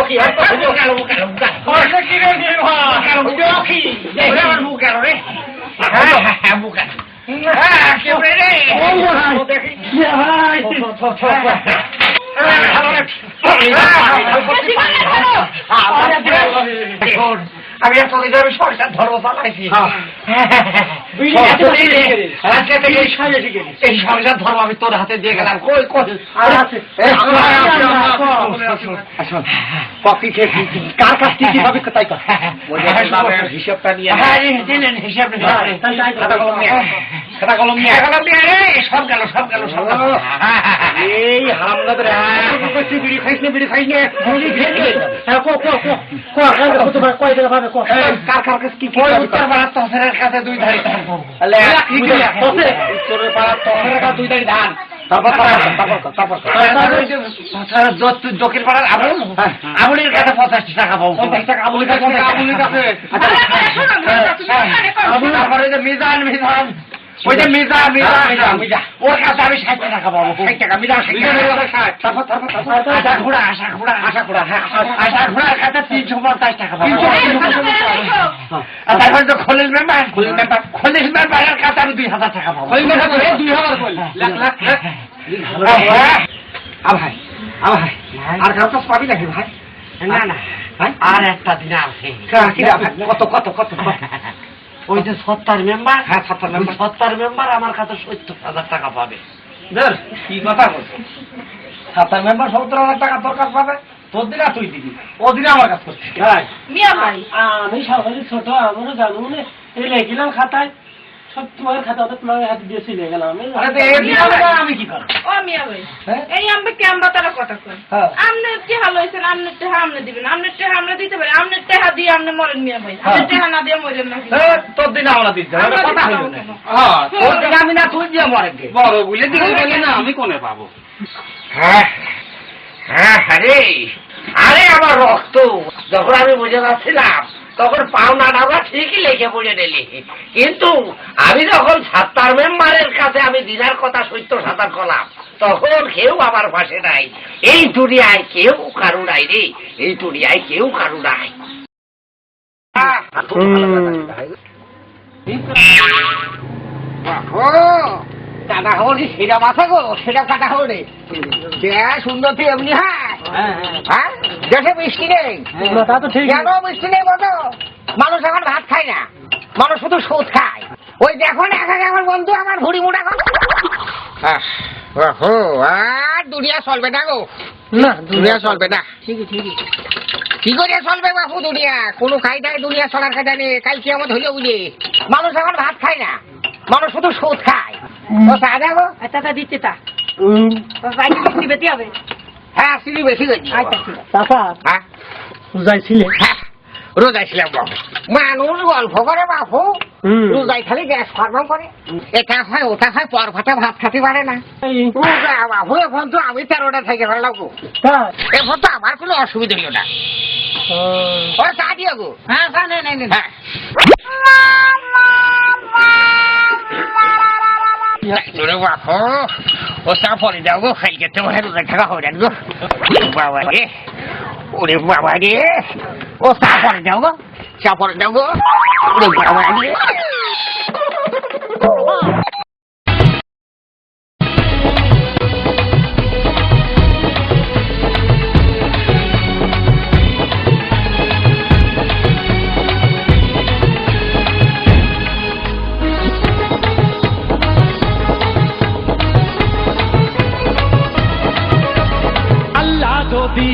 কি আর তো গেল আরে কি রে নি ভাই কি রে আমার মুখ গেল রে হ্যাঁ মুখ গেল হ্যাঁ কে রে ও দেখি ভাই আমি এতদিন আমি সরকার ধর্ম চালাইছি এই সংসার ধর্ম আমি তোর হাতে দিয়ে গেলাম কই কার কাছ থেকে কিভাবে কোথায় হিসাবটা নিয়ে হিসাব খাতা কলম নিয়ে সব গেল এই হারামজাদা বিড়ি খাইস না বিড়ি খাইস না কার কাছে কি উত্তর পাড়ার তসরের কাছে 2 ধাড়ি ধান উত্তরের পাড়ার তসরের কাছে 2 ধাড়ি ধান তারপর দক্ষিণ পাড়ার আমুলের কাছে 50 টাকা পাবো 50 টাকা আমুলের কাছে তারপরে যে মিজান ওই যে মিজা ওর কাছে আমি 60 টাকা পাবো 60 টাকা মিজা 60 তারপর আশা ঘোড়ার কাছে 350 টাকা পাবো আর তারপর যে খলিল মেম্বারের কাছে আমি 2000 টাকা পাবো 2000 লাখ ভাই আর কাউকে পাবি নাকি ভাই না আর একটা দিন আছে কত ওই যে 70 মেম্বার হ্যাঁ 70 মেম্বার আমার কাছে 70,000 টাকা পাবে কি কথা বলছো 70 মেম্বার 70,000 টাকা তোর কাছে পাবে তোর দিনে তুই দিবি ও দিনে আমার কাছে করছিস মিয়া ভাই আমি সকালে ছোট আমারও জানো না এই লেখিলাম খাতায় সব তোমার খাতাটা তোমার হাতে দিয়ে চলে গেলাম আমি কি করব ও মিয়া ভাই এই আমরা কেমবা তারা কথা কই আমনে কি ভালো হইছে আমনে টাকা আমনে দিবেন আমনে টাকা আমরা দিতে পারি আমনে টাকা দিয়ে আমনে মরেন মিয়া ভাই আমনে টাকা না দিয়ে মরেন না তোর দিনে আমরা দিতে হবে কথা হইল না হ্যাঁ তোর দিনে আমি না তুই দিয়ে মরে গে বড় বলে দিকে গেলে না আমি কোনে পাবো হ্যাঁ আরে আমার রক্ত যখন আমি বুঝে যাচ্ছিলাম তখন পাওনাটা ঠিকই লিখে পড়ে নিলি কিন্তু আমি যখন 70 মেম্বারের কাছে আমি দিনার কথা 70,000 করলাম তখন কেউ আমার পাশে নাই এই দুনিয়ায় কেউ কারু নাই রে এই দুনিয়ায় কেউ কারু নাই কাটা খবর কি সেটা মাথা গো সেটা কাটা খবর রে সুন্দর তুই এমনি হ্যাঁ দেশে বৃষ্টি নেই কেন বৃষ্টি নেই বলো মানুষ এখন ভাত খায় না মানুষ শুধু সুদ খায় ওই দেখো না আমার বন্ধু আমার ভুড়ি মোটা আর দুনিয়া চলবে না গো না দুনিয়া চলবে না কি করে চলবে বাপু দুনিয়া কোনো কায়দায় দুনিয়া চলার কায়দা নেই কাল কি আমার হইলে বুঝে মানুষ এখন ভাত খায় না মানুষ শুধু সুদ খায় ও চা দেবো টাকা দিতে তা বেশি হবে হ্যাঁ সিঁড়ি বেশি গেছি রোজাইছিলাম মানুষ গল্প করে বাপু রোজাই খালি গ্যাস ফার্ম করে এটা হয় ওটা হয় পর ভাতা ভাত খাতে পারে না রোজা বাপু এখন তো আমি 13টা থেকে ফেললাম এখন তো আমার কোনো অসুবিধা হলো না ও চা দিও গো হ্যাঁ চা নেই বাপু ও চা পরে যাও গো খাই যেতে রোজা থাকা হবে গো বাবা রে ওরে বাবা রে ও চা পরে যাও গো ওরে বাবা রে আল্লাহ যদি